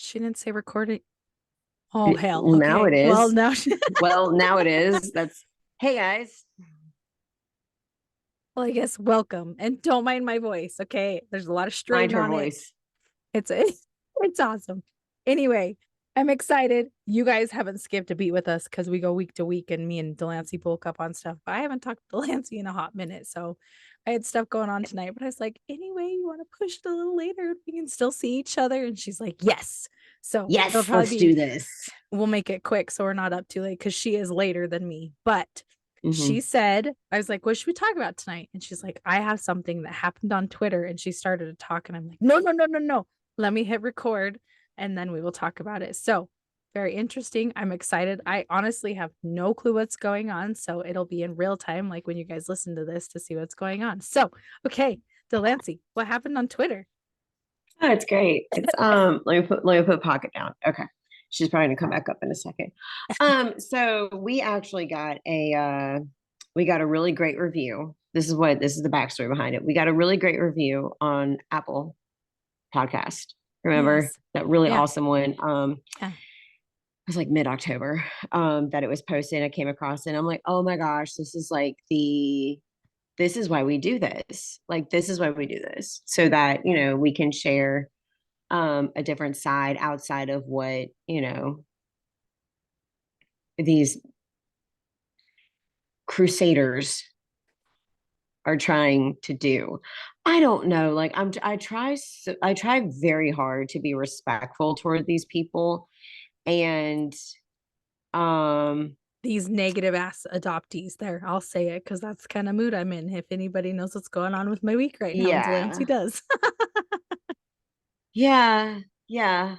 She didn't say recording. Oh, hell. Well, now Okay. it is. Well, now Well, now it is. Hey guys. well, I guess welcome. And don't mind my voice, okay? There's a lot of Mind strain her on it. voice. It's awesome. Anyway, I'm excited. You guys haven't skipped a beat with us because we go week to week and me and Delancey bulk up on stuff. But I haven't talked to Delancey in a hot minute. So I had stuff going on tonight, but I was like, anyway, you want to push it a little later? We can still see each other. And she's like, yes. So it'll Yes, probably let's do be, this. we'll make it quick so we're not up too late because she is later than me. But she Mhm. said, I was like, what should we talk about tonight? And she's like, I have something that happened on Twitter. And she started to talk, and I'm like, no, no, no, no, no. Let me hit record and then we will talk about it. So, very interesting. I'm excited. I honestly have no clue what's going on. So, it'll be in real time, like when you guys listen to this to see what's going on. So, okay, Delancey, what happened on Twitter? Oh, it's great. It's let me put pocket down. Okay. She's probably gonna come back up in a second. So we actually got a really great review. This is the backstory behind it. We got a really great review on Apple Podcast. Remember Yes. that really Yeah. awesome one? Yeah. It was like mid-October, that it was posted. I came across it and I'm like, oh my gosh, this is why we do this. Like, this is why we do this. So that, we can share a different side outside of what, these crusaders are trying to do. I don't know. Like I try very hard to be respectful toward these people. And um These negative ass adoptees there. I'll say it because that's the kind of mood I'm in. If anybody knows what's going on with my week right now, and Delancey yeah. does. Yeah. Yeah.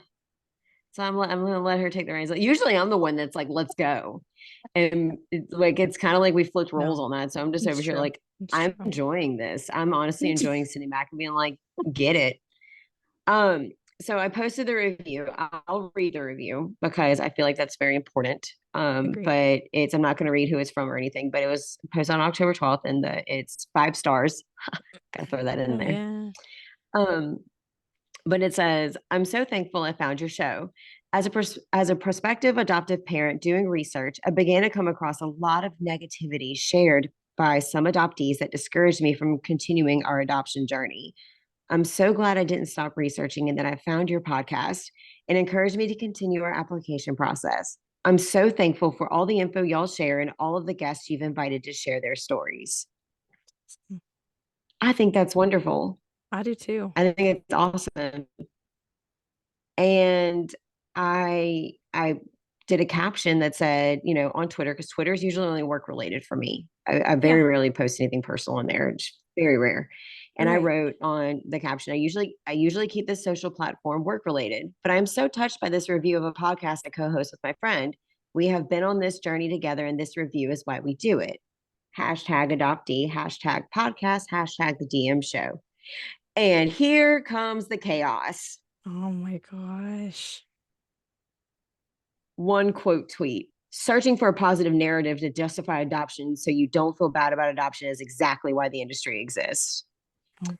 So I'm gonna let her take the reins. Like, usually I'm the one that's like, let's go. And it's kind of like we flipped roles No, on that. So I'm just it's over here true. like, It's I'm true. enjoying this. I'm honestly enjoying sitting back and being like, get it. Um, so I posted the review. I'll read the review because I feel like that's very important. Agreed. But I'm not gonna read who it's from or anything, but it was posted on October 12th and it's 5 stars. Gotta throw that in Oh there. yeah. Um, but it says, I'm so thankful I found your show. As a prospective adoptive parent doing research, I began to come across a lot of negativity shared by some adoptees that discouraged me from continuing our adoption journey. I'm so glad I didn't stop researching and that I found your podcast and encouraged me to continue our application process. I'm so thankful for all the info y'all share and all of the guests you've invited to share their stories. I think that's wonderful. I do too. I think it's awesome. And I did a caption that said, on Twitter, because Twitter is usually only work related for me. I Yeah. very rarely post anything personal on there. It's very rare. And I Right. wrote on the caption, I usually keep this social platform work related, but I'm so touched by this review of a podcast I co-host with my friend. We have been on this journey together, and this review is why we do it. Hashtag adoptee, hashtag podcast, hashtag the DM show. And here comes the chaos. Oh my gosh. One quote tweet: searching for a positive narrative to justify adoption so you don't feel bad about adoption is exactly why the industry exists. Oh,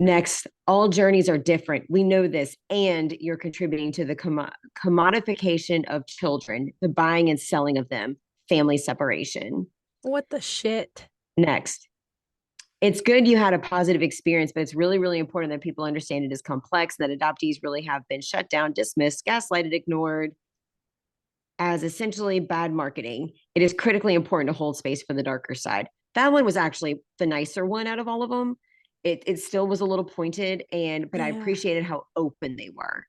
Next, all journeys are different. We know this, and you're contributing to the commodification of children, the buying and selling of them, family separation. what the shit? Next, it's good you had a positive experience, but it's really, really important that people understand it is complex, that adoptees really have been shut down, dismissed, gaslighted, ignored, as essentially bad marketing. It is critically important to hold space for the darker side. That one was actually the nicer one out of all of them. It still was a little pointed, but I Yeah. appreciated how open they were.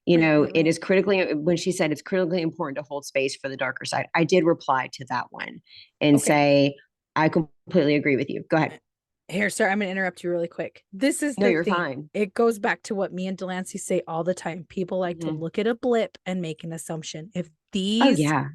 Right, right, It right. is critically, when she said it's critically important to hold space for the darker side, I did reply to that one and Okay. say, I completely agree with you. Go ahead. Here, sir, I'm going to interrupt you really quick. This is No, the you're thing. fine. It goes back to what me and Delancey say all the time. People like to Mhm. look at a blip and make an assumption. If Oh, these yeah.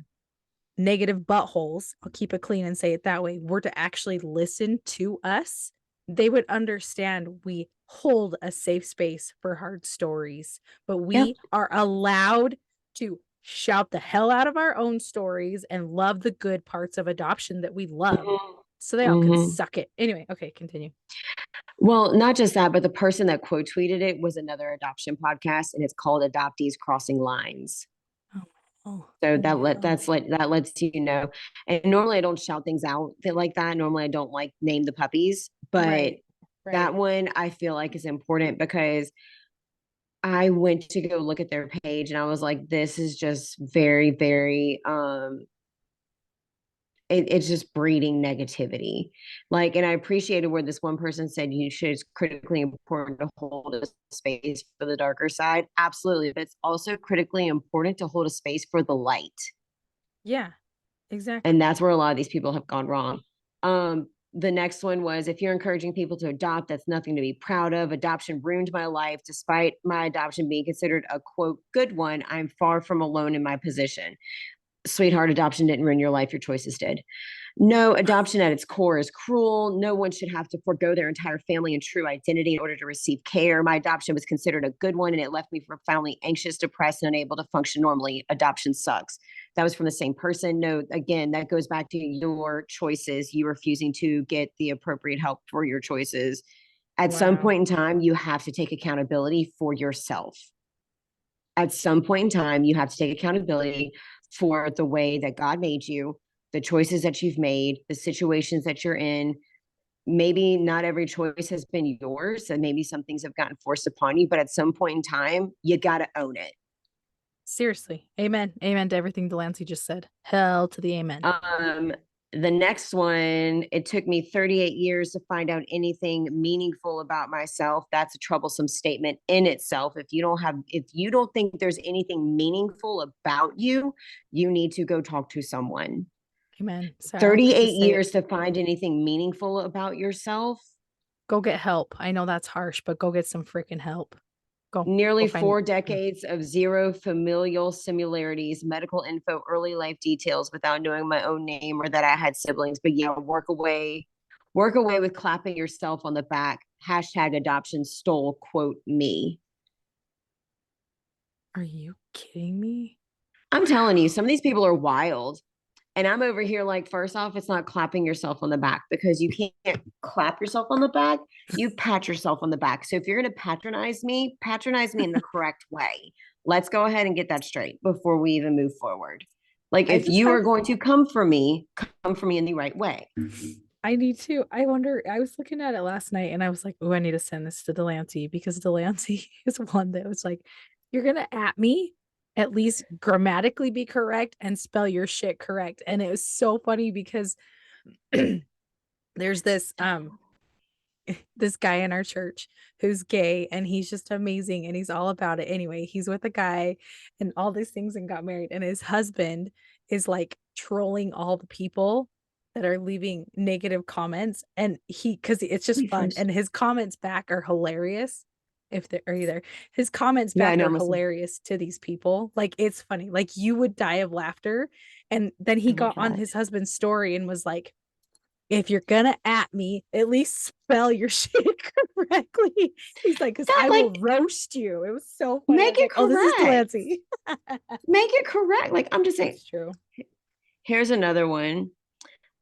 negative buttholes, I'll keep it clean and say it that way, were to actually listen to us, they would understand we hold a safe space for hard stories, but Yep. we are allowed to shout the hell out of our own stories and love the good parts of adoption that we love. Mhm. So they all can Mhm. suck it. Anyway, okay, continue. Well, not just that, but the person that quote tweeted it was another adoption podcast, and it's called Adoptees Crossing Lines. Oh, oh, So oh my God. that lets you know. And normally I don't shout things out like that. Normally I don't like name the puppies, but Right. that Right. one I feel like is important because I went to go look at their page and I was like, this is just very, very it's just breeding negativity. Like, and I appreciated where this one person said you should, it's critically important to hold a space for the darker side. Absolutely. But it's also critically important to hold a space for the light. Yeah, And exactly. that's where a lot of these people have gone wrong. The next one was, if you're encouraging people to adopt, that's nothing to be proud of. Adoption ruined my life. Despite my adoption being considered a quote good one, I'm far from alone in my position. Sweetheart, adoption didn't ruin your life, your choices did. No, adoption at its core is cruel. No one should have to forego their entire family and true identity in order to receive care. My adoption was considered a good one, and it left me profoundly anxious, depressed, and unable to function normally. Adoption sucks. That was from the same person. No, again, that goes back to your choices, you refusing to get the appropriate help for your choices. At some Wow. point in time, you have to take accountability for yourself. At some point in time, you have to take accountability for the way that God made you, the choices that you've made, the situations that you're in. Maybe not every choice has been yours, and maybe some things have gotten forced upon you, but at some point in time, you got to own it. Seriously. Amen. Amen to everything Delancey just said. Hell to the amen. Um, the next one, it took me 38 years to find out anything meaningful about myself. That's a troublesome statement in itself. If you don't think there's anything meaningful about you, you need to go talk to someone. Amen. Sorry, I'll just 38 say it. years to find anything meaningful about yourself. Go get help. I know that's harsh, but go get some freaking help. Go. Go Nearly find. 4 decades of zero familial similarities, medical info, early life details without knowing my own name or that I had siblings. But yeah, work away with clapping yourself on the back. Hashtag adoption stole, quote me. Are you kidding me? I'm telling you, Wow. some of these people are wild. And I'm over here like, first off, it's not clapping yourself on the back because you can't clap yourself on the back. You pat yourself on the back. So if you're going to patronize me in the correct way. Let's go ahead and get that straight before we even move forward. Like, I if just you have are going to come for me in the right way. I need to. I wonder. I was looking at it last night and I was like, oh, I need to send this to Delancey because Delancey is one that was like, you're gonna at me, at least grammatically be correct and spell your shit correct. And it was so funny because there's this guy in our church who's gay and he's just amazing and he's all about it. Anyway, he's with a guy and all these things and got married, and his husband is like trolling all the people that are leaving negative comments, and he because it's just Me fun, first. and his comments back are hilarious. If they're either his comments Yeah, I back know. are I'm listening. hilarious to these people, like it's funny, like you would die of laughter. And then I he love got on that. his husband's story and was like, if you're gonna at me, at least spell your shit correctly. He's like, because That I will like roast you. It was so funny. I make was it like, oh, this is correct. Delancey. Make it correct. Like, I'm just saying. It's true. Here's another one.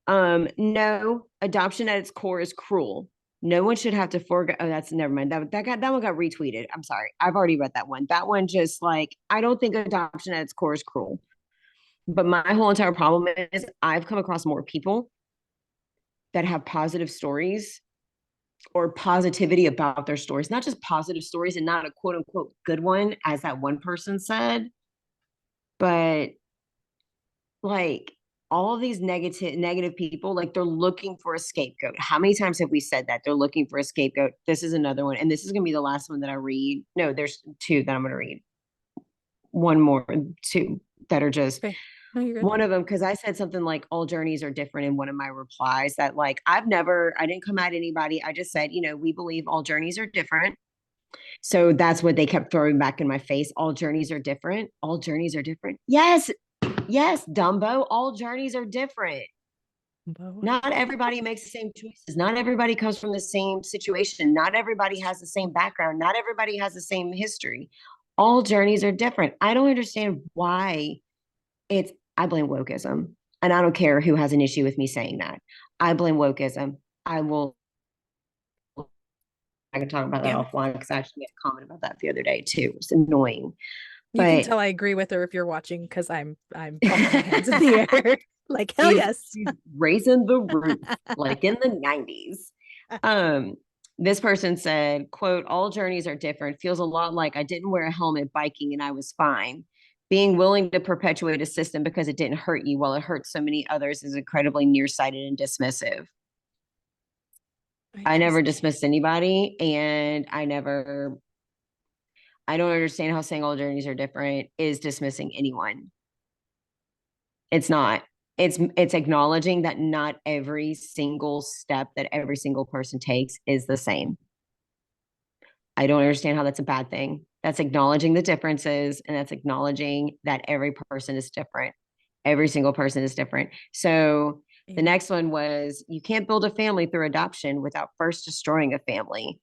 No, adoption at its core is cruel. No one should have to forego. Oh, that's never mind. That one got retweeted. I'm sorry. I've already read that one. That one just like I don't think adoption at its core is cruel. But my whole entire problem is I've come across more people that have positive stories or positivity about their stories, not just positive stories and not a quote unquote good one, as that one person said, but like all of these negative people, like they're looking for a scapegoat. How many times have we said that they're looking for a scapegoat? This is another one, and this is going to be the last one that I read. No, there's two that I'm going to read. One more, two that are just Okay. No, you're good. one of them, because I said something like all journeys are different in one of my replies, that like I didn't come at anybody. I just said, we believe all journeys are different. So that's what they kept throwing back in my face. All journeys are different. All journeys are different. Yes, yes, Dumbo. All journeys are different. Bo. Not everybody makes the same choices. Not everybody comes from the same situation. Not everybody has the same background. Not everybody has the same history. All journeys are different. I don't understand why I blame wokeism. And I don't care who has an issue with me saying that. I blame wokeism. I will I can talk about that Yeah. offline because I actually made a comment about that the other day too. It's annoying. You can But tell I agree with her if you're watching because I'm pumping my hands in the air. Like, hell she's, yes. she's raising the roof like in the 90s. Um, this person said, quote, all journeys are different. Feels a lot like I didn't wear a helmet biking and I was fine. Being willing to perpetuate a system because it didn't hurt you while it hurt so many others is incredibly nearsighted and dismissive. I never dismissed anybody, and I don't understand how saying all journeys are different is dismissing anyone. It's not. It's acknowledging that not every single step that every single person takes is the same. I don't understand how that's a bad thing. That's acknowledging the differences, and that's acknowledging that every person is different. Every single person is different. So the next one was, you can't build a family through adoption without first destroying a family.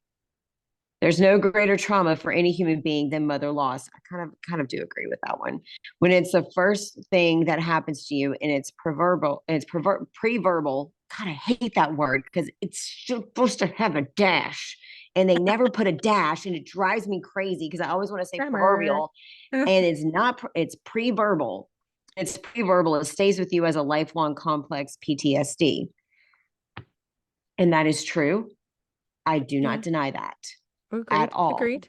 There's no greater trauma for any human being than mother loss. I kind of do agree with that one. When it's the first thing that happens to you and it's proverbal, and it's pre-verbal. God, I hate that word because it's supposed to have a dash, and they never put a dash, and it drives me crazy because I always want to say proverbial, and it's not. It's pre-verbal. It's pre-verbal. It stays with you as a lifelong complex PTSD, and that is true. I do not deny that. Agreed. At all. Agreed.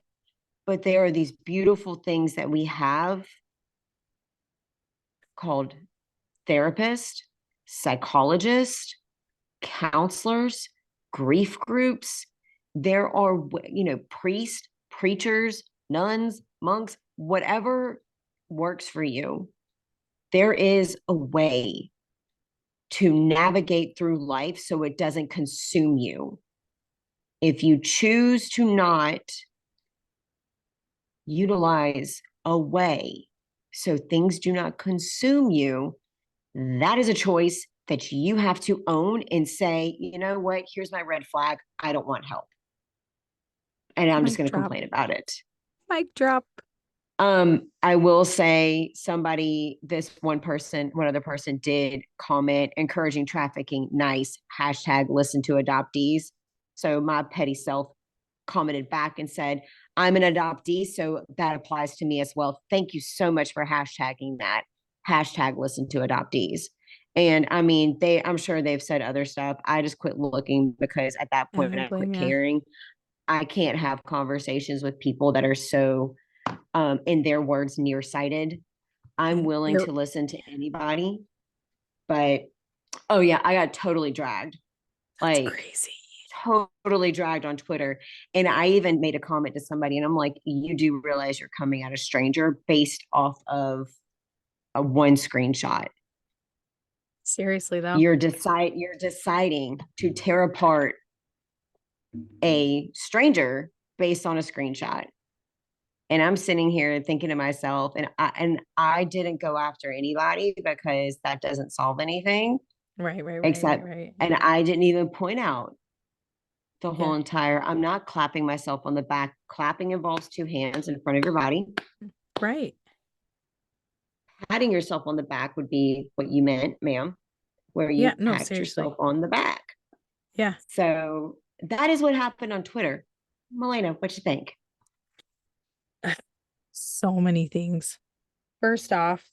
But there are these beautiful things that we have called therapists, psychologists, counselors, grief groups. There are, priests, preachers, nuns, monks, whatever works for you. There is a way to navigate through life so it doesn't consume you. If you choose to not utilize a way so things do not consume you, that is a choice that you have to own and say, you know what, here's my red flag. I don't want help. And I'm just going to complain about it. Mic drop. I will say one other person did comment, encouraging trafficking. Nice. # listen to adoptees. So my petty self commented back and said, I'm an adoptee, so that applies to me as well. Thank you so much for hashtagging that. # listen to adoptees. And I mean, I'm sure they've said other stuff. I just quit looking because at that point I quit caring. I can't have conversations with people that are so, in their words, nearsighted. I'm willing to listen to anybody, but oh yeah, I got totally dragged. That's crazy. Totally dragged on Twitter. And I even made a comment to somebody, and I'm like, you do realize you're coming at a stranger based off of a one screenshot. Seriously though. You're deciding to tear apart a stranger based on a screenshot. And I'm sitting here thinking to myself, and I didn't go after anybody because that doesn't solve anything. Right. And I didn't even point out the whole entire, I'm not clapping myself on the back. Clapping involves two hands in front of your body. Right. Patting yourself on the back would be what you meant, ma'am, where you pat yourself on the back. Yeah. So that is what happened on Twitter. Malena, what you think? So many things. First off,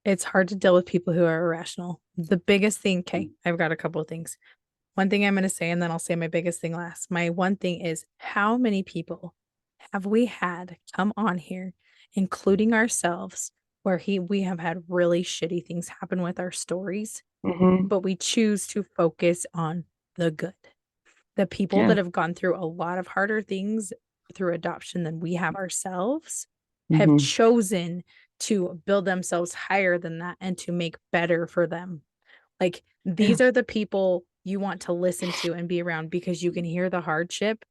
it's hard to deal with people who are irrational. The biggest thing, okay, I've got a couple of things. One thing I'm going to say, and then I'll say my biggest thing last. My one thing is, how many people have we had come on here, including ourselves, where we have had really shitty things happen with our stories, but we choose to focus on the good. The people that have gone through a lot of harder things through adoption than we have ourselves have chosen to build themselves higher than that and to make better for them. Like, these are the people you want to listen to and be around because you can hear the hardship,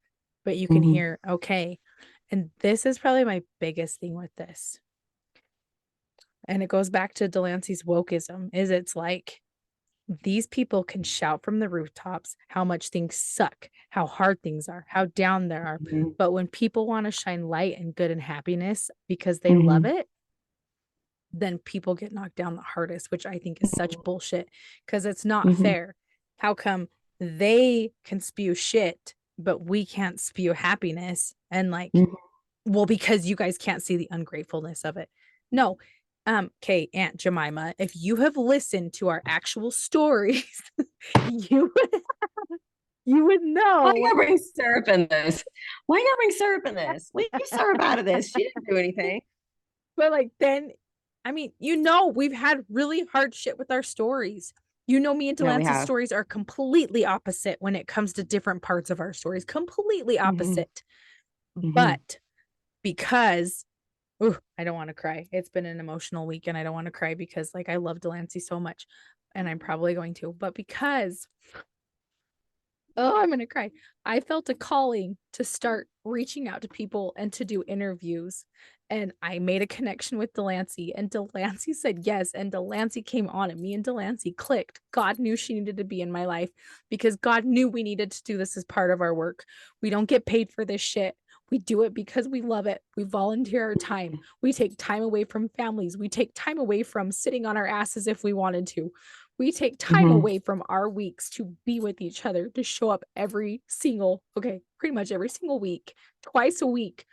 but you can hear, okay. And this is probably my biggest thing with this. And it goes back to Delancey's wokeism, is it's like, these people can shout from the rooftops how much things suck, how hard things are, how down they are. But when people want to shine light and good and happiness because they love it, then people get knocked down the hardest, which I think is such bullshit because it's not fair. How come they can spew shit but we can't spew happiness and like, Mhm. well, because you guys can't see the ungratefulness of it. No. Okay, Aunt Jemima, if you have listened to our actual stories, you would Why you know. gotta bring syrup in this? Why you gotta bring syrup in this? Leave syrup out of this. She didn't do anything. But like then, I mean, we've had really hard shit with our stories. Me and No, we Delancey's have. stories are completely opposite when it comes to different parts of our stories. Completely Hmm. opposite. Hmm. But because ooh, I don't want to cry. It's been an emotional week and I don't want to cry because like I love Delancey so much and I'm probably going to. But because oh, I'm gonna cry. I felt a calling to start reaching out to people and to do interviews. And I made a connection with Delancey, and Delancey said yes. And Delancey came on, and me and Delancey clicked. God knew she needed to be in my life because God knew we needed to do this as part of our work. We don't get paid for this shit. We do it because we love it. We volunteer our time. We take time away from families. We take time away from sitting on our asses if we wanted to. We take time Hmm. away from our weeks to be with each other, to show up pretty much every single week, twice a week,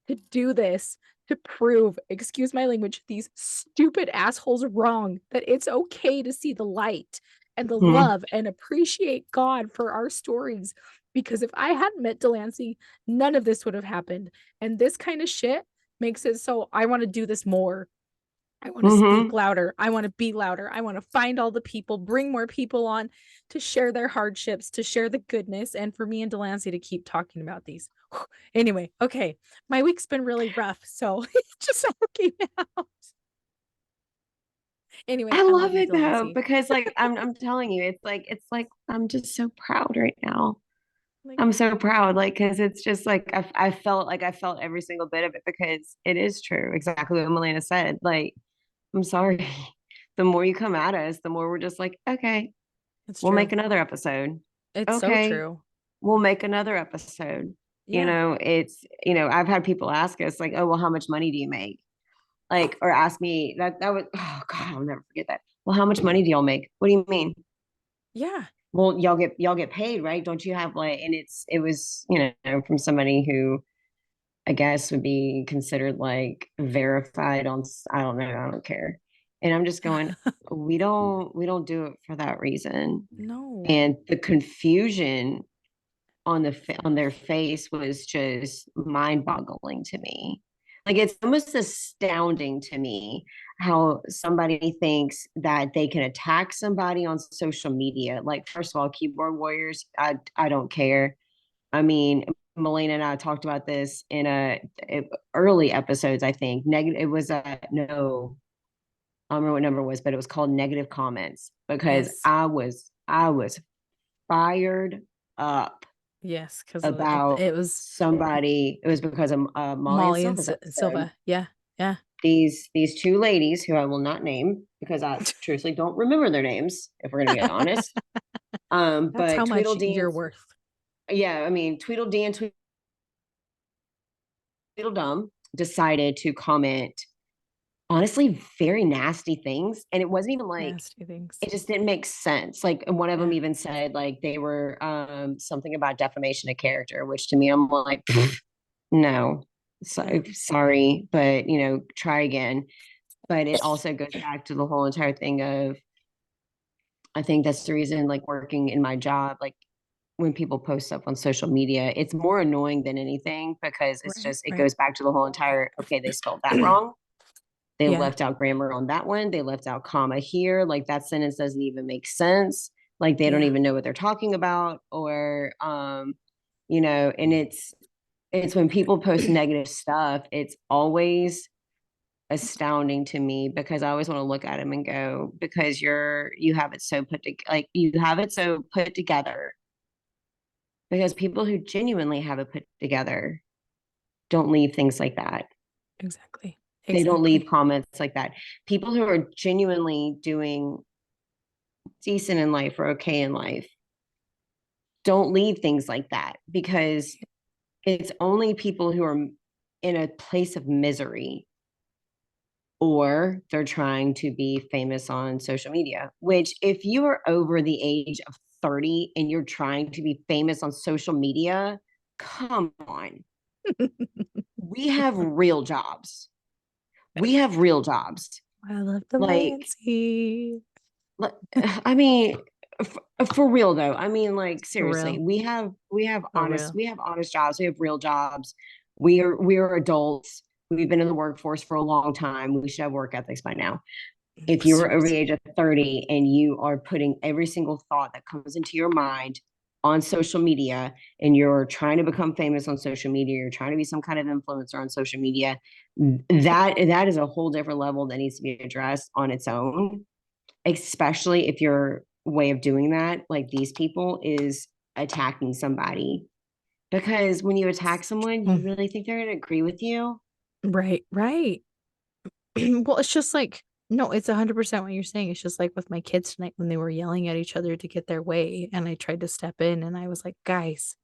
to do this, to prove, excuse my language, these stupid assholes wrong, that it's okay to see the light and the Hmm. love and appreciate God for our stories. Because if I hadn't met Delancey, none of this would have happened. And this kind of shit makes it so I want to do this more. I want to speak Hmm. louder. I want to be louder. I want to find all the people, bring more people on to share their hardships, to share the goodness, and for me and Delancey to keep talking about these. Anyway, okay. My week's been really rough, so it's just okay now. Anyway, I I love love you, it though, Delancey. because like I'm telling you, it's like I'm just so proud right now. Like, I'm so proud, like, because it's just like I felt like I felt every single bit of it because it is true, exactly what Milena said. Like, I'm sorry. The more you come at us, the more we're just like, okay, it's we'll true. make another episode. It's so Okay, true. we'll make another episode. Yeah. I've had people ask us, like, oh, well, how much money do you make? Like, or ask me that was, oh God, I'll never forget that. Well, how much money do y'all make? What do you mean? Yeah. Well, y'all get paid, right? Don't you have like, and it was, from somebody who I guess would be considered like verified on, I don't know, I don't care. And I'm just going, we don't do it for that reason. No. And the confusion on their face was just mind-boggling to me. Like, it's almost astounding to me how somebody thinks that they can attack somebody on social media. Like, first of all, keyboard warriors, I don't care. I mean, Melena and I talked about this in early episodes, I think. Negative, it was a no, I don't remember what number it was, but it was called negative comments because Yes. I was fired up Yes. Because about it was somebody. It was because of Molly and Molly and Silva's episode. Silva. Yeah. Yeah. These two ladies who I will not name because I truthfully don't remember their names, if we're gonna be honest. That's how But much you're Tweedledee, worth. yeah, I mean Tweedledee and Tweedledum decided to comment honestly very nasty things, and it wasn't even like Nasty things. it just didn't make sense. Like one of them Yeah. even said like they were something about defamation of character, which to me I'm like no, so Yeah. sorry, but try again. But it also goes back to the whole entire thing of I think that's the reason like working in my job, like when people post stuff on social media, it's more annoying than anything because Right. it Right. goes back to the whole entire okay, they spelled that wrong. They Yeah. left out grammar on that one. They left out comma here. Like that sentence doesn't even make sense. Like they don't Yeah. even know what they're talking about. Or and it's when people post negative stuff, it's always astounding to me because I always want to look at them and go, because you have it so like you have it so put together. Because people who genuinely have it put together don't leave things like that. Exactly. They don't leave Exactly. comments like that. People who are genuinely doing decent in life or okay in life don't leave things like that because it's only people who are in a place of misery or they're trying to be famous on social media, which if you are over the age of 30 and you're trying to be famous on social media, come on. We have real jobs. We have real jobs. I love Like, Delancey. I mean, for real though. I mean, like For seriously, real. For real. we have honest jobs. We have real jobs. We are adults. We've been in the workforce for a long time. We should have work ethics by now. If you were over the Seriously. age of 30 and you are putting every single thought that comes into your mind on social media and you're trying to become famous on social media, you're trying to be some kind of influencer on social media, that is a whole different level that needs to be addressed on its own, especially if your way of doing that, like these people, is attacking somebody. Because when you attack someone, you Mm, really think they're going to agree with you? right, right. Well, it's just like, no, it's 100% what you're saying. It's just like with my kids tonight when they were yelling at each other to get their way. And I tried to step in and I was like, guys,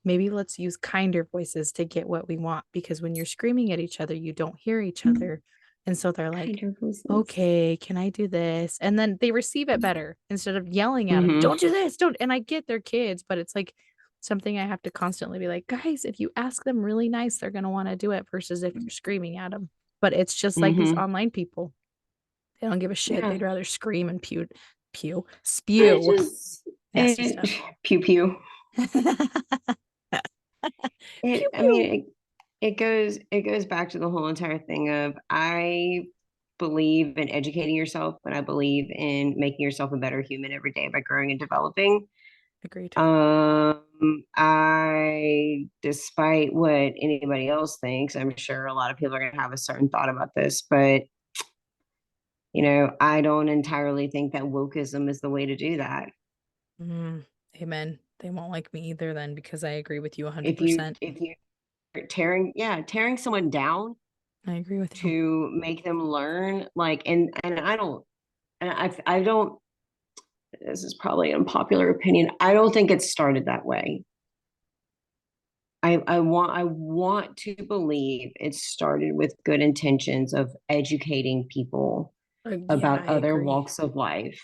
maybe let's use kinder voices to get what we want. Because when you're screaming at each other, you don't hear each other. And so they're like, Kinder voices. okay, can I do this? And then they receive it better instead of yelling at them, Mm-hmm. don't do this, don't. And I get their kids, but it's like something I have to constantly be like, guys, if you ask them really nice, they're going to want to do it versus if you're screaming at them. But it's just like these Mm-hmm. online people. They don't give a shit. Yeah. They'd rather scream and I spew just nasty stuff. pew pew. Pew I mean, pew. it goes back to the whole entire thing of, I believe in educating yourself, but I believe in making yourself a better human every day by growing and developing. Agreed. I, despite what anybody else thinks, I'm sure a lot of people are going to have a certain thought about this, but I don't entirely think that wokeism is the way to do that. Amen. They won't like me either then because I agree with you If you 100%. if you tearing someone down I agree with you. to make them learn, like, and I don't, and I don't, this is probably an unpopular opinion, I don't think it started that way. I want to believe it started with good intentions of educating people Yeah, about I other agree. walks of life,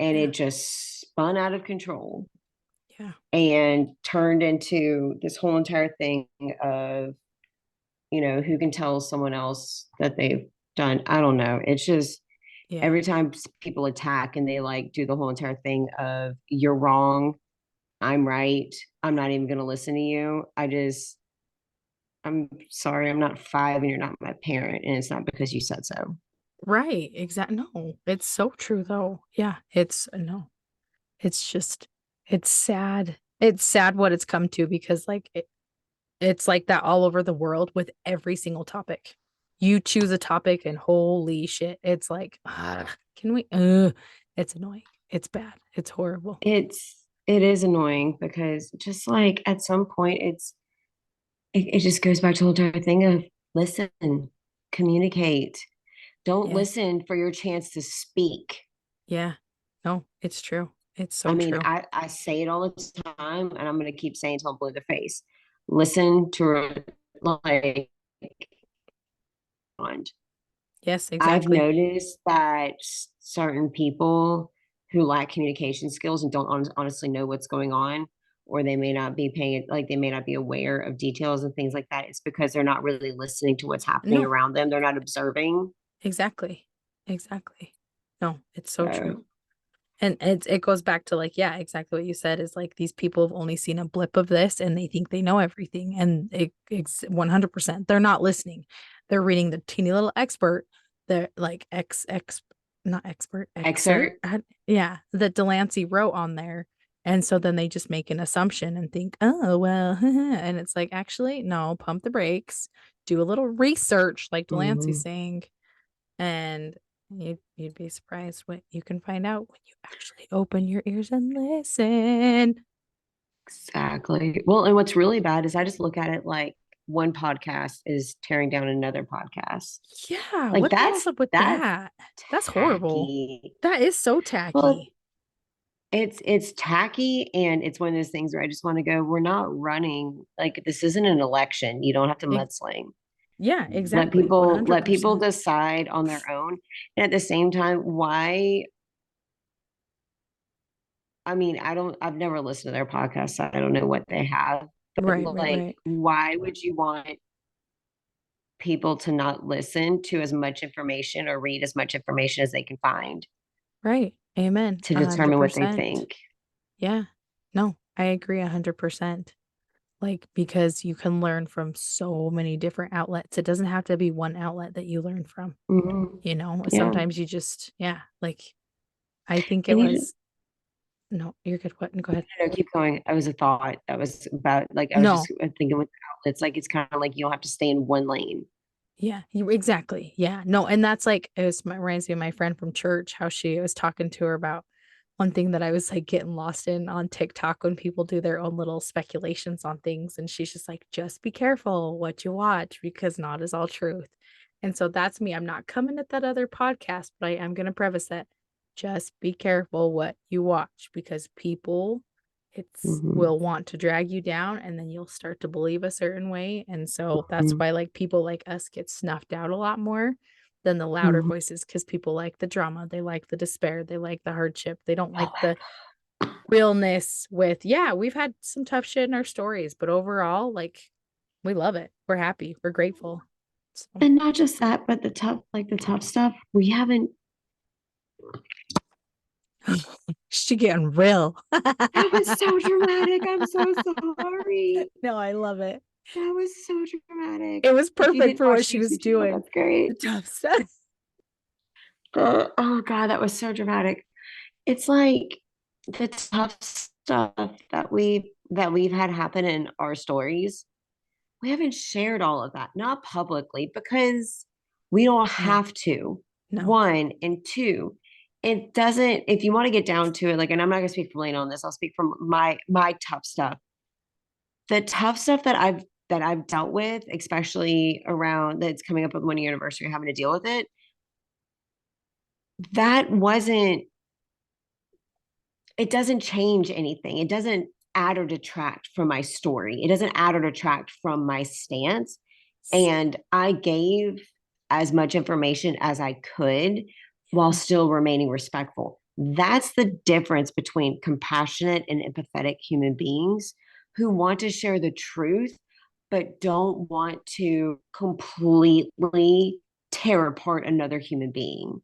and Yeah. it just spun out of control Yeah. and turned into this whole entire thing of, who can tell someone else that they've done. I don't know. It's just Yeah. every time people attack and they like do the whole entire thing of, you're wrong, I'm right, I'm not even going to listen to you. I'm sorry, I'm not five and you're not my parent. And it's not because you said so. Right. Exactly. No, it's so true though. Yeah. It's no, it's just, it's sad. It's sad what it's come to because it's like that all over the world with every single topic. You choose a topic and holy shit, it's like, can we? It's annoying. It's bad. It's horrible. It is annoying because just like at some point it just goes back to the entire thing of, listen, communicate. Don't Yeah. listen for your chance to speak. Yeah. No, it's true. It's I so mean, true. I say it all the time, and I'm going to keep saying it until I'm blue in the face. Listen to, like, respond. Yes, I've exactly. noticed that certain people who lack communication skills and don't honestly know what's going on, or they may not be paying it, like they may not be aware of details and things like that. It's because they're not really listening to what's happening No, around them. They're not observing. exactly. Exactly. No, it's so true. So And it goes back to like, yeah, exactly what you said is like these people have only seen a blip of this and they think they know everything. And it's 100%. They're not listening. They're reading the teeny little expert, they're like not expert, excerpt. excerpt. Yeah, that Delancey wrote on there. And so then they just make an assumption and think, oh, well, and it's like, actually, no, pump the brakes, do a little research, like Delancey's Mhm. saying. And you'd be surprised what you can find out when you actually open your ears and listen. Exactly. Well, and what's really bad is I just look at it like one podcast is tearing down another podcast. Yeah, Like what the hell's up with that's that? That's horrible. tacky. That is so Well, tacky. it's tacky, and it's one of those things where I just want to go, we're not running, like, this isn't an election. You don't have to Ex- mudsling. yeah, Let exactly. people 100%. decide on their own. And at the same time, why I mean, I've never listened to their podcast, so I don't know what they have. But Right, right, like, right. why would you want people to not listen to as much information or read as much information as they can find Right. Amen. to determine what they 100%. think? Yeah. No, I agree 100%. Like, because you can learn from so many different outlets. It doesn't have to be one outlet that you learn from, Mhm. you know? Yeah. Sometimes you just, yeah, like I think it And you was, no, you're good. What? Go ahead. know, keep going. I was a thought that was about like I was No. just thinking with outlets, like it's kind of like you don't have to stay in one lane. Yeah, you exactly. Yeah. No, and that's like it was reminds me of my friend from church, how she was talking to her about one thing that I was like getting lost in on TikTok when people do their own little speculations on things. And she's just like, just be careful what you watch because not is all truth. And so that's me. I'm not coming at that other podcast, but I am going to preface that just be careful what you watch because people it's Hmm. will want to drag you down and then you'll start to believe a certain way. And so that's Hmm. why like people like us get snuffed out a lot more than the louder Hmm. voices because people like the drama, they like the despair, they like the hardship, they don't Oh like my the realness with, yeah, we've had some tough shit in our stories, but overall, like we love it. We're happy. We're grateful. So And not just that, but the tough stuff, we haven't. she getting real. That was so dramatic. I'm so sorry. No, I love it. That was so dramatic. It was If you perfect didn't for what watch she the was YouTube channel, doing. that's great. The tough stuff. Oh God, that was so dramatic. It's like the tough stuff that we've had happen in our stories. We haven't shared all of that, not publicly, because we don't No, have to. no. One and two, it doesn't. If you want to get down to it, like, and I'm not going to speak for Lena on this. I'll speak from my tough stuff. The tough stuff that I've dealt with, especially around that's coming up with 1 year anniversary, having to deal with it. That wasn't. It doesn't change anything. It doesn't add or detract from my story. It doesn't add or detract from my stance. And I gave as much information as I could while still remaining respectful. That's the difference between compassionate and empathetic human beings who want to share the truth, but don't want to completely tear apart another human being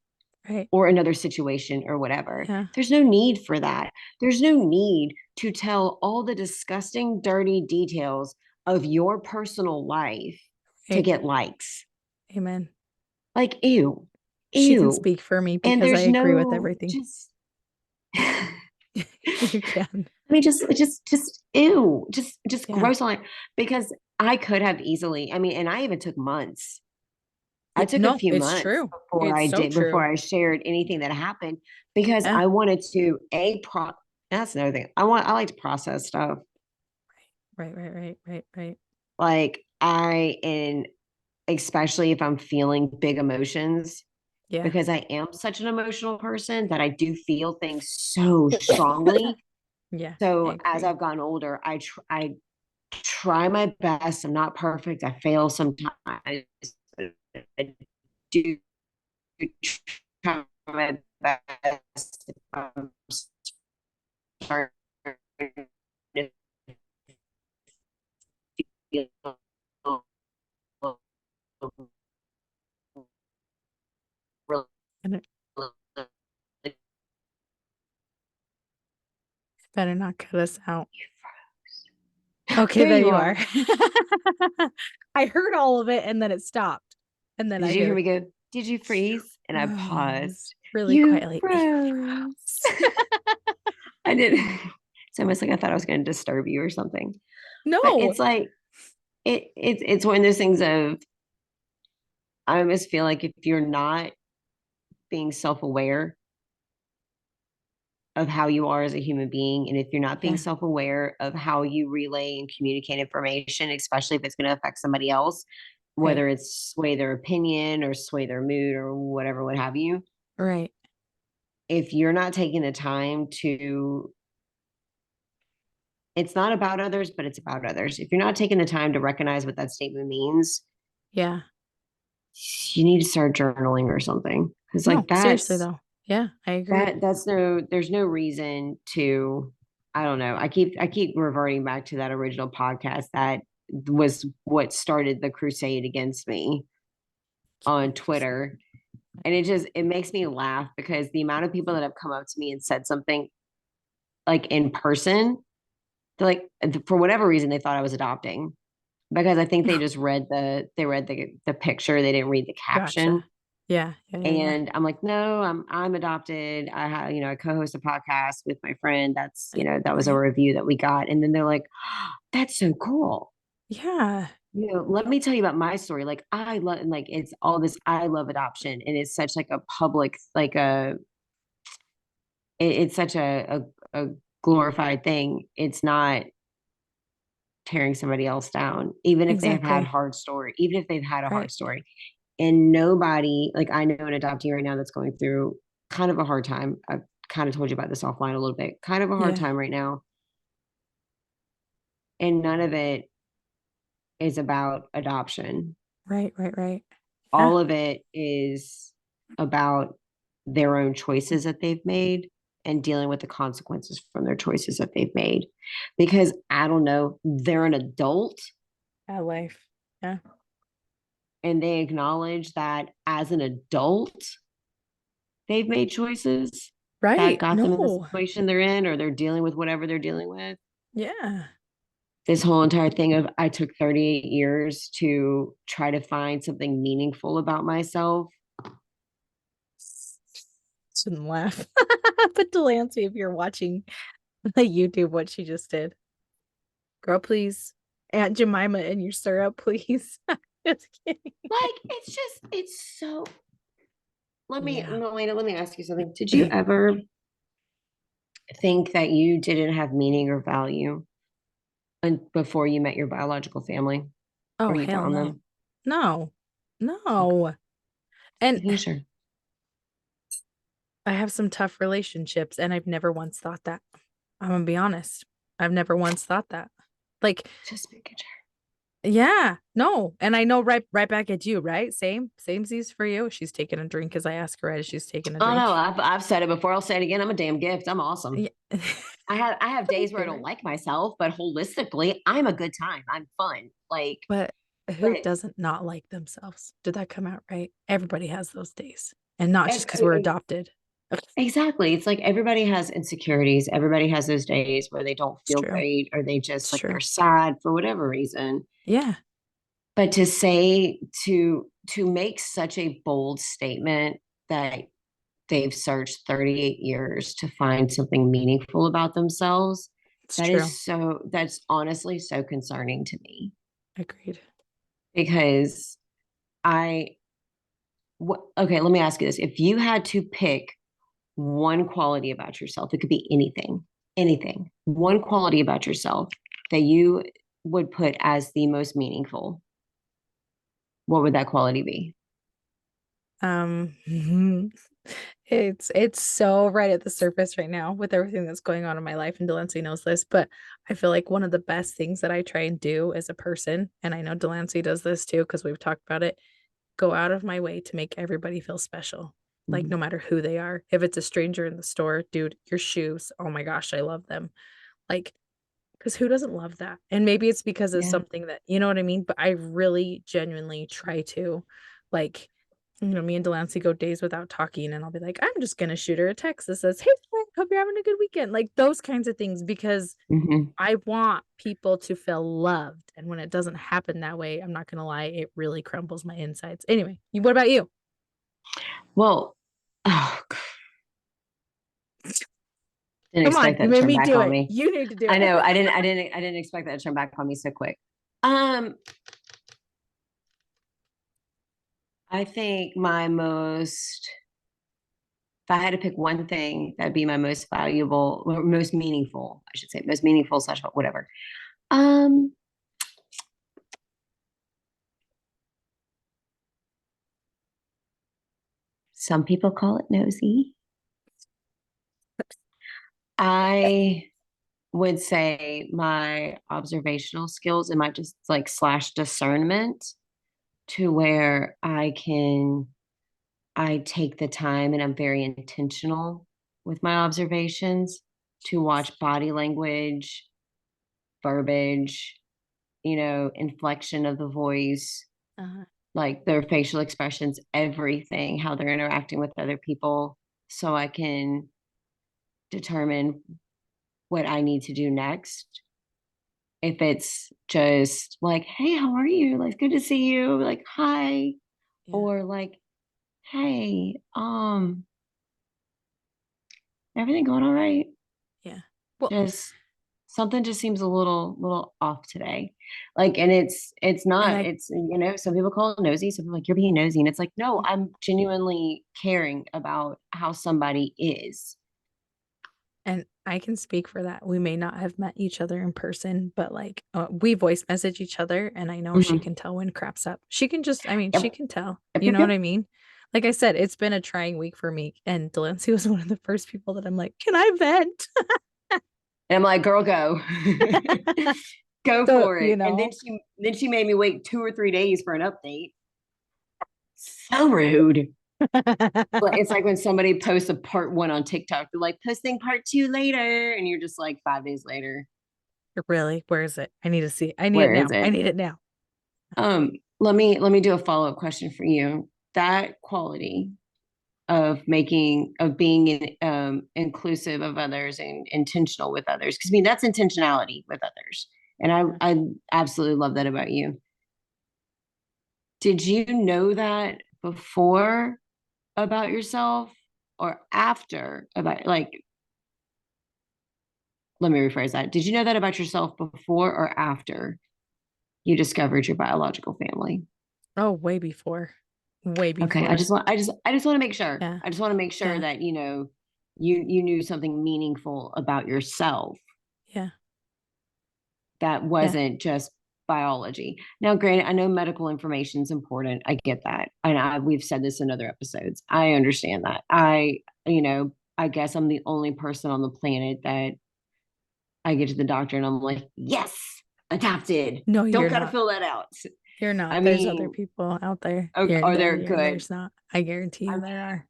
Right. or another situation or whatever. Yeah. There's no need for that. There's no need to tell all the disgusting, dirty details of your personal life to Right. get likes. Amen. Like, ew, She can ew. speak for me And because I there's agree with no everything. just I You can. mean, just ew, just Yeah. gross on because I could have easily, I mean, and I even took months. I Yeah. took a No, few it's months true. It's so before true. I shared anything that happened because Yeah. I wanted to that's another thing. I like to process stuff. Right, right, right, right, right. Like and especially if I'm feeling big emotions Yeah. because I am such an emotional person that I do feel things so strongly. Yeah, I So as agree. I've gotten older, I try my best. I'm not perfect. I fail sometimes. I do try my best if I'm starting to feel really And it better not cut us out. Okay, there there you you are. are. I heard all of it and then it stopped. And then Did I you hear hear me go, did you you freeze? And I froze paused. really You quietly. You froze. froze. I did. It's almost like I thought I was going to disturb you or something. But No. it's like it's one of those things of I almost feel like if you're not being self-aware of how you are as a human being, and if you're not being Yeah. self-aware of how you relay and communicate information, especially if it's going to affect somebody else, Right. whether it's sway their opinion or sway their mood or whatever, what have you, Right. if you're not taking the time to, it's not about others, but it's about others. If you're not taking the time to recognize what that statement means, Yeah. you need to start journaling or something. Because, No, like, seriously that's though. Yeah, I agree. There's no reason to, I don't know. I keep reverting back to that original podcast that was what started the crusade against me on Twitter. And it makes me laugh because the amount of people that have come up to me and said something like in person, they're like, for whatever reason, they thought I was adopting because I think they just read the picture. They didn't read the caption. Gotcha. Yeah, yeah, yeah, yeah. And I'm like, no, I'm adopted. I have, I co-host a podcast with my friend. That was a Right. review that we got. And then they're like, oh, that's so cool. Yeah. Let me tell you about my story. Like I love, like it's all this, I love adoption. And it's such like a public, like it's such a glorified thing. It's not tearing somebody else down, even if they have had Exactly. hard story, even if they've had a hard Right. story. And nobody, like I know an adoptee right now that's going through kind of a hard time. I've kind of told you about this offline a little bit, kind of a hard Yeah. time right now. And none of it is about adoption. Right, right, right. Yeah. All of it is about their own choices that they've made and dealing with the consequences from their choices that they've made. Because I don't know, they're an adult That life. Yeah. and they acknowledge that as an adult, they've made choices that Right. got them in the No. situation they're in, or they're dealing with whatever they're dealing with. Yeah. This whole entire thing of I took 38 years to try to find something meaningful about myself. Shouldn't laugh. But Delancey, if you're watching the YouTube, what she just did. Girl, please. Aunt Jemima in your syrup, please. Just kidding. Like it's so. Yeah. Melina, let me ask you something. Did you ever think that you didn't have meaning or value before you met your biological family, Oh, or you hell found no. them? No. Okay, No. just And making sure. I have some tough relationships, and I've never once thought that. I'm gonna be honest. I've never once thought that. Like, Just making sure. yeah, no. And I know right back at you, right? Same Z's for you. She's taking a drink as I ask her as she's taking a Oh no, drink. I've said it before. I'll say it again. I'm a damn gift. I'm awesome. Yeah. I have Thank days where I you, don't right? like myself, but holistically, I'm a good time. I'm fun. Like, But who but doesn't not like themselves? Did that come out right? Everybody has those days. And not just ev- because we're ev- adopted. exactly. It's like everybody has insecurities. Everybody has those days where they don't It's feel true. great or they just It's like true. they're sad for whatever reason. Yeah. But to say to make such a bold statement that they've searched 38 years to find something meaningful about themselves, It's true. that's honestly so concerning to me Agreed. because I okay, let me ask you this. If you had to pick one quality about yourself, it could be anything, anything, one quality about yourself that you would put as the most meaningful, what would that quality be? Um, it's so right at the surface right now with everything that's going on in my life, and Delancey knows this, but I feel like one of the best things that I try and do as a person, and I know Delancey does this too, because we've talked about it, go out of my way to make everybody feel special. Like no Mhm. matter who they are. If it's a stranger in the store, dude, your shoes, oh my gosh, I love them. Like, because who doesn't love that? And maybe it's because it's Yeah. something that, you know what I mean? But I really genuinely try to, like, me and Delancey go days without talking, and I'll be like, I'm just gonna shoot her a text that says, "Hey, friend, hope you're having a good weekend." Like those kinds of things, because Hmm. I want people to feel loved. And when it doesn't happen that way, I'm not gonna lie, it really crumbles my insides. Anyway, what about you? Well, oh, didn't Come on, expect you that to made turn me back do on it. me. You need to do I it. know. I didn't expect that to turn back on me so quick. Um, I think if I had to pick one thing, that'd be my most valuable or most meaningful, I should say, most meaningful slash whatever. Um, some people call it nosy. I would say my observational skills and my just like slash discernment to where I can I take the time and I'm very intentional with my observations to watch body language, verbiage, inflection of the voice, Uh, like their facial expressions, everything, how they're interacting with other people, so I can determine what I need to do next. If it's just like, hey, how are you? Like, good to see you. Like, hi. yeah. Or like, hey, everything going all right? Yeah. Well, Just something just seems a little off today. Like, and it's and not, I it's, some people call it nosy, some people are like, you're being nosy. And it's like, no, I'm genuinely caring about how somebody is. and I can speak for that. We may not have met each other in person, but like we voice message each other, and I know she Mhm. can tell when crap's up. She can just, I mean, she Yep. can tell. Yep. You Yep. know what Yep. I mean? Like I said, it's been a trying week for me, and Delancey was one of the first people that I'm like, can I vent? And I'm like, girl, go. Go So, for it. And then she made me wait 2 or 3 days for an update. So rude. But it's like when somebody posts a part one on TikTok, they're like posting part two later, and you're just like 5 days later. really, where is it? I need to see. I need it Where is now. I it? need it now. Let me do a follow-up question for you. That quality of being inclusive of others and intentional with others, because I mean that's intentionality with others, and Yeah. I absolutely love that about you. Did you know that before about yourself or after about, like, let me rephrase that. Did you know that about yourself before or after you discovered your biological family? Oh, way before. Way Okay, I before. just want I just want to make sure. Yeah. I just want to make sure Yeah. that you knew something meaningful about yourself Yeah. that Yeah. wasn't just biology. Now, granted, I know medical information is important. I get that. And we've said this in other episodes. I understand that. I guess I'm the only person on the planet that I get to the doctor and I'm like, yes, adopted. No, Don't you're got to not. fill that out. You're I not. There's other mean, people out there. are there good? There's not. I guarantee you I'm, there are.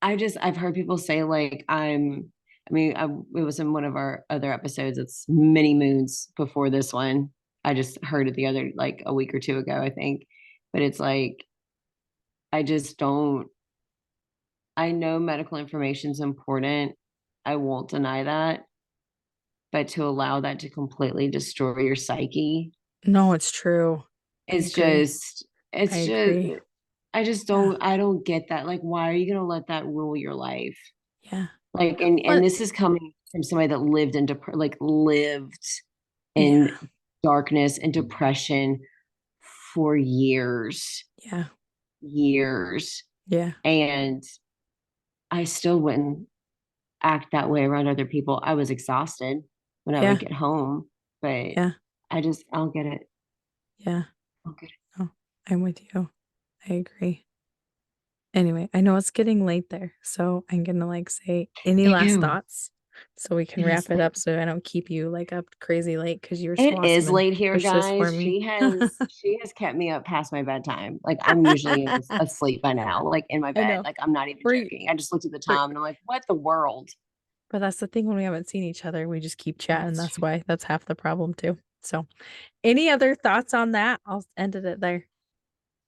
I've heard people say like it was in one of our other episodes. It's many moons before this one. I just heard it the other, like a week or two ago, I think. But it's like, I just don't, I know medical information is important. I won't deny that. But to allow that to completely destroy your psyche, No, it's true. I it's agree. just, I it's just, agree. Yeah. I don't get that. Like, why are you going to let that rule your life? Yeah. Like, and But this is coming from somebody that lived yeah. in darkness and depression for years, Yeah. years. Yeah. And I still wouldn't act that way around other people. I was exhausted when I would Yeah. get home, but Yeah. I don't get it. Yeah. I don't get it. Oh, I'm with you. I agree. Anyway, I know it's getting late there, so I'm gonna like say any Thank last you. thoughts so we can It is wrap it late. up so I don't keep you like up crazy late because you were so It awesome is and late here, pushed this for guys. me. She has kept me up past my bedtime. Like I'm usually asleep by now, like in my I bed. know. Like I'm not even We're, joking. I just looked at the we're time and I'm like, what the world? but that's the thing when we haven't seen each other, we just keep chatting. That's That's true. why that's half the problem too. So any other thoughts on that? I'll end it there.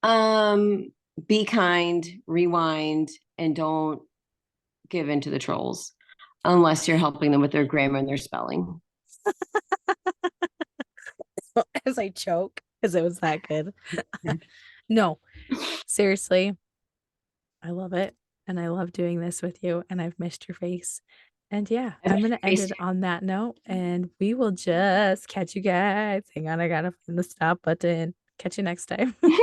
Um, be kind, rewind, and don't give in to the trolls unless you're helping them with their grammar and their spelling. As I choke because it was that good. No, seriously, I love it. And I love doing this with you. And I've missed your face. And yeah, I I'm bet going your to end face it on that note. And we will just catch you guys. Hang on, I got to find the stop button. Catch you next time. too.